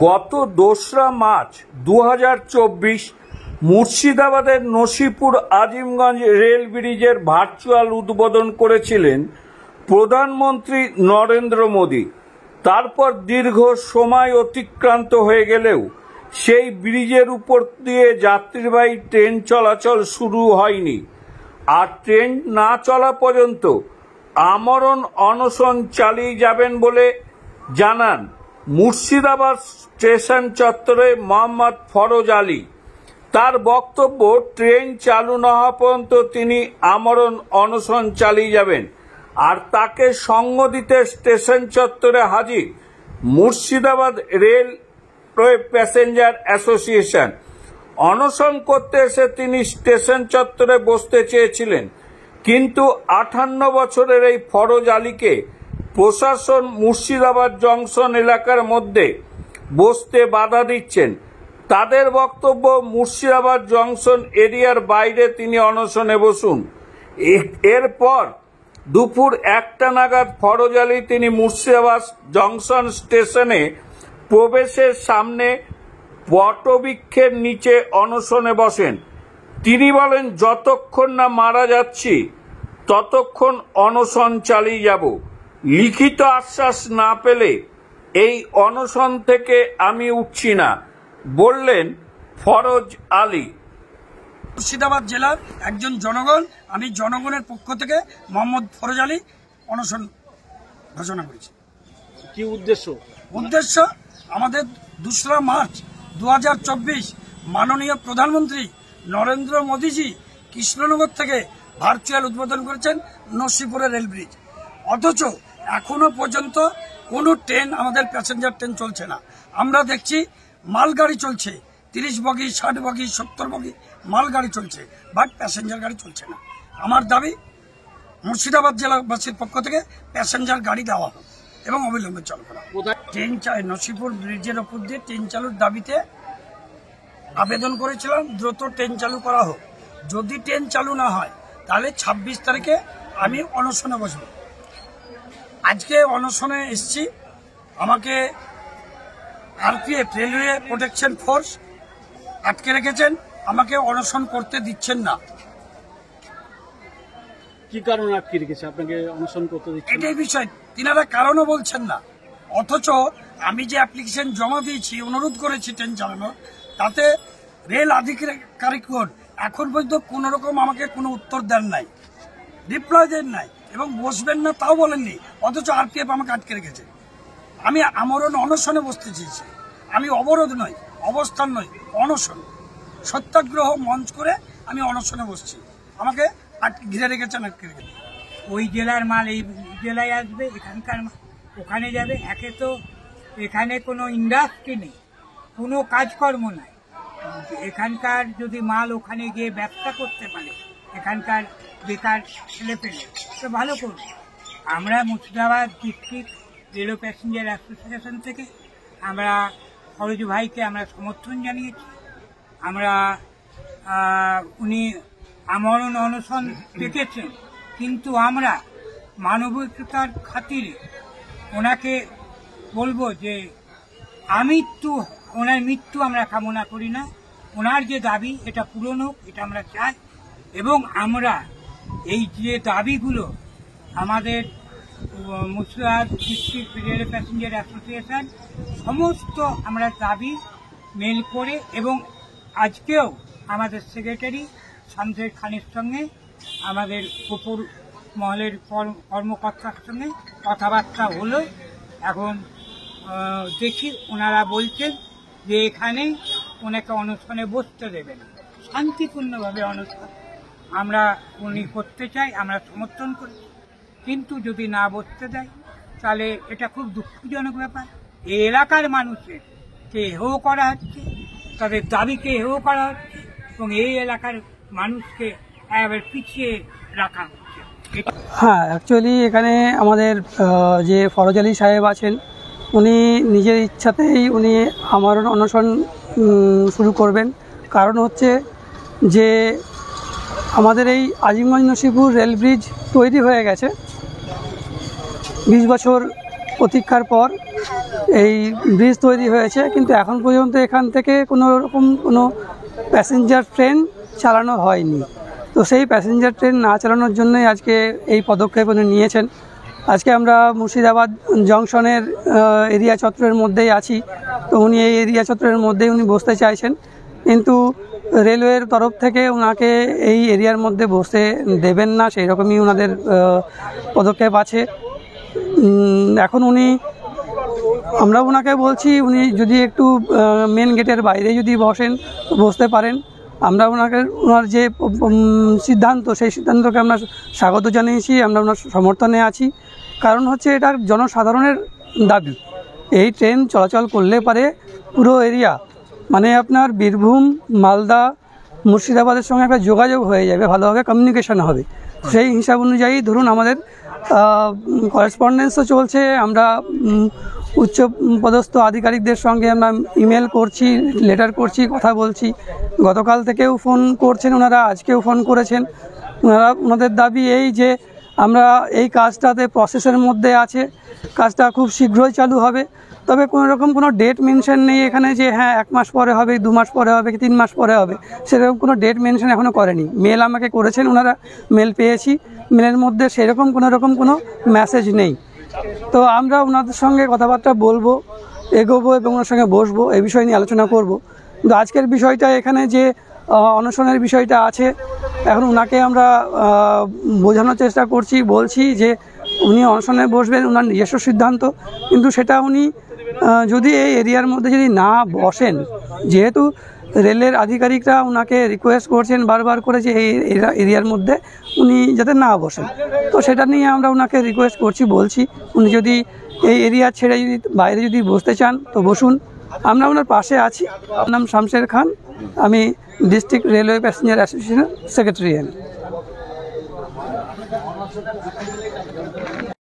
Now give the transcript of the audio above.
গত 2রা মার্চ 2024 মুর্শিদাবাদের নসিপুর আজিমগঞ্জ রেল ব্রিজের ভার্চুয়াল উদ্বোধন করেছিলেন প্রধানমন্ত্রী নরেন্দ্র মোদী। তারপর দীর্ঘ সময় অতিক্রান্ত হয়ে গেলেও সেই ব্রিজের উপর দিয়ে যাত্রীবাহী ট্রেন চলাচল শুরু হয়নি। আর ট্রেন না চলা পর্যন্ত আমরণ অনশন চালিয়ে যাবেন বলে জানান মুর্শিদাবাদ স্টেশন চত্বরে মোহাম্মদ ফরজ আলী। তার বক্তব্য, ট্রেন চালু না হওয়া পর্যন্ত তিনি আমরণ অনশন চালিয়ে যাবেন। আর তাকে সঙ্গ দিতে স্টেশন চত্বরে হাজির মুর্শিদাবাদ রেল প্যাসেঞ্জার অ্যাসোসিয়েশন। অনশন করতে এসে তিনি স্টেশন চত্বরে বসতে চেয়েছিলেন, কিন্তু 58 বছরের এই ফরজ আলীকে প্রশাসন মুর্শিদাবাদ জংশন এলাকার মধ্যে বসতে বাধা দিচ্ছেন। তাদের বক্তব্য, মুর্শিদাবাদ জংশন এরিয়ার বাইরে তিনি অনশনে বসুন। এরপর দুপুর 1টা নাগাদ ফরজ আলী তিনি মুর্শিদাবাদ জংশন স্টেশনে প্রবেশের সামনে বটবৃক্ষের নিচে অনশনে বসেন। তিনি বলেন, যতক্ষণ না মারা যাচ্ছি ততক্ষণ অনশন চালিয়ে যাব। লিখিত আশ্বাস না পেলে এই অনশন থেকে আমি উঠছি না, বললেন ফরজ আলী। মুর্শিদাবাদ জেলার একজন জনগণ, আমি জনগণের পক্ষ থেকে মোহাম্মদ ফরজ আলী অনশন ঘোষণা করেছি। কি উদ্দেশ্য? আমাদের 2রা মার্চ 2024 মাননীয় প্রধানমন্ত্রী নরেন্দ্র মোদীজি কৃষ্ণনগর থেকে ভার্চুয়াল উদ্বোধন করেছেন নসিপুরের রেল ব্রিজ। অথচ এখনো পর্যন্ত কোনো ট্রেন, আমাদের প্যাসেঞ্জার ট্রেন চলছে না। আমরা দেখছি মালগাড়ি চলছে, 30 বগি, 60 বগি, 70 বগি মালগাড়ি চলছে, বাট প্যাসেঞ্জার গাড়ি চলছে না। আমার দাবি, মুর্শিদাবাদ জেলাবাসীর পক্ষ থেকে প্যাসেঞ্জার গাড়ি দেওয়া হোক এবং অবিলম্বে চালু করা। ট্রেন নসিপুর ব্রিজের ওপর দিয়ে ট্রেন চালুর দাবিতে আবেদন করেছিলাম, দ্রুত ট্রেন চালু করা হোক। যদি ট্রেন চালু না হয় তাহলে 26 তারিখে আমি অনশনে বসব। আজকে অনশনে এসছি, আমাকে আরপিএফ রেলওয়ে প্রোটেকশন ফোর্স আটকে রেখেছেন, আমাকে অনশন করতে দিচ্ছেন না। কি কারণে আটকে রেখেছে আপনাকে অনশন করতে দিচ্ছেন? এটাই বিষয়, তিনারা কারণও বলছেন না। অথচ আমি যে অ্যাপ্লিকেশন জমা দিয়েছি, অনুরোধ করেছি ট্রেন চালানোর, তাতে রেল আধিকারিকগণ এখন পর্যন্ত কোনো রকম আমাকে কোনো উত্তর দেন নাই, রিপ্লাই দেন নাই এবং বসবেন না তাও বলেননি। অথচ আরপিএফ আমাকে আটকে রেখেছে। আমি আমরণ অনশনে বসতে চেয়েছি। আমি অবরোধ নয়, অবস্থান নয়, অনশন, সত্যাগ্রহ মঞ্চ করে আমি অনশনে বসছি। আমাকে ঘিরে রেখেছেন, আটকে রেখেছে। ওই জেলার মাল এই জেলায় আসবে, এখানকার মাল ওখানে যাবে। একে তো এখানে কোনো ইন্ডাস্ট্রি নেই, কোনো কাজকর্ম নাই। এখানকার যদি মাল ওখানে গিয়ে ব্যবসা করতে পারে, এখানকার বেকার ছেলেপেলে, তো ভালো করবে। আমরা Murshidabad district rail passenger association থেকে আমরা ফরজ ভাইকে আমরা সমর্থন জানিয়েছি। আমরা উনি আমরণ অনশন ডেকেছেন, কিন্তু আমরা মানবিকতার খাতিরে ওনাকে বলবো যে ওনার মৃত্যু আমরা কামনা করি না। ওনার যে দাবি এটা পূরণ হোক, এটা আমরা চাই। এবং আমরা এই যে দাবিগুলো আমাদের Murshidabad district rail passenger association সমস্ত আমরা দাবি মেল করে, এবং আজকেও আমাদের সেক্রেটারি শামসের খানের সঙ্গে আমাদের উপর মহলের কর্মকর্তার সঙ্গে কথাবার্তা হলো। এখন দেখি ওনারা বলছেন যে এখানে ওনাকে অনশনে বসতে দেবে না, শান্তিপূর্ণভাবে অনশন আমরা উনি করতে চাই, আমরা সমর্থন করি। কিন্তু যদি না বসতে দেয় তাহলে এটা খুব দুঃখজনক ব্যাপার। এই এলাকার মানুষের কে হেয় করা হচ্ছে, তাদের দাবিকে হেয় করা হচ্ছে এবং এই এলাকার মানুষকে এবার পিছিয়ে রাখা হচ্ছে। হ্যাঁ, অ্যাকচুয়ালি এখানে আমাদের যে ফরজ আলী সাহেব আছেন, উনি নিজের ইচ্ছাতেই উনি আমরণ অনশন শুরু করবেন। কারণ হচ্ছে যে আমাদের এই আজিমগঞ্জ নসিপুর রেল ব্রিজ তৈরি হয়ে গেছে 20 বছর প্রতীক্ষার পর। এই ব্রিজ তৈরি হয়েছে, কিন্তু এখন পর্যন্ত এখান থেকে কোনো রকম কোনো প্যাসেঞ্জার ট্রেন চালানো হয়নি। তো সেই প্যাসেঞ্জার ট্রেন না চালানোর জন্যই আজকে এই পদক্ষেপ উনি নিয়েছেন। আজকে আমরা মুর্শিদাবাদ জংশনের এরিয়া চত্বরের মধ্যেই আছি। তো উনি এই এরিয়া চত্বরের মধ্যেই উনি বসতে চাইছেন, কিন্তু রেলওয়ের তরফ থেকে ওনাকে এই এরিয়ার মধ্যে বসতে দেবেন না, সেই রকমই ওনাদের পদক্ষেপ আছে। এখন আমরা ওনাকে বলছি উনি যদি একটু মেন গেটের বাইরে যদি বসেন বসতে পারেন। আমরা ওনার যে সিদ্ধান্ত, সেই সিদ্ধান্তকে আমরা স্বাগত জানিয়েছি, আমরা ওনার সমর্থনে আছি। কারণ হচ্ছে এটা জনসাধারণের দাবি। এই ট্রেন চলাচল করলে পারে পুরো এরিয়া, মানে আপনার বীরভূম, মালদা, মুর্শিদাবাদের সঙ্গে একটা যোগাযোগ হয়ে যাবে, ভালোভাবে কমিউনিকেশন হবে। সেই হিসাব অনুযায়ী ধরুন আমাদের করেসপন্ডেন্সও চলছে। আমরা উচ্চ পদস্থ আধিকারিকদের সঙ্গে আমরা ইমেল করছি, লেটার করছি, কথা বলছি। গতকাল থেকেও ফোন করছেন ওনারা, আজকেও ফোন করেছেন। ওনাদের দাবি এই যে আমরা এই কাজটাতে প্রসেসের মধ্যে আছে, কাজটা খুব শীঘ্রই চালু হবে। তবে কোনো রকম কোনো ডেট মেনশন নেই এখানে যে হ্যাঁ 1 মাস পরে হবে, 2 মাস পরে হবে কি 3 মাস পরে হবে, সেরকম কোনো ডেট মেনশন এখনও করেনি। মেল আমাকে করেছেন ওনারা, মেল পেয়েছি, মেলের মধ্যে সেরকম কোনো মেসেজ নেই। তো আমরা ওনাদের সঙ্গে কথাবার্তা বলবো, এগোবো এবং ওনার সঙ্গে বসবো, এই বিষয় নিয়ে আলোচনা করব। কিন্তু আজকের বিষয়টা এখানে যে অনশনের বিষয়টা আছে, এখন ওনাকে আমরা বোঝানোর চেষ্টা করছি, বলছি যে উনি অনশনে বসবেন, ওনার নিজস্ব সিদ্ধান্ত, কিন্তু সেটা উনি যদি এই এরিয়ার মধ্যে যদি না বসেন, যেহেতু রেলের আধিকারিকরা ওনাকে রিকোয়েস্ট করছেন বারবার করে যে এই এরিয়ার মধ্যে উনি যাতে না বসেন, তো সেটা নিয়ে আমরা ওনাকে রিকোয়েস্ট করছি, বলছি উনি যদি এই এরিয়া ছেড়ে যদি বাইরে যদি বসতে চান তো বসুন, আমরা ওনার পাশে আছি। আমার নাম শামশের খান, আমি ডিস্ট্রিক্ট রেলওয়ে প্যাসেঞ্জার অ্যাসোসিয়েশনের সেক্রেটারি।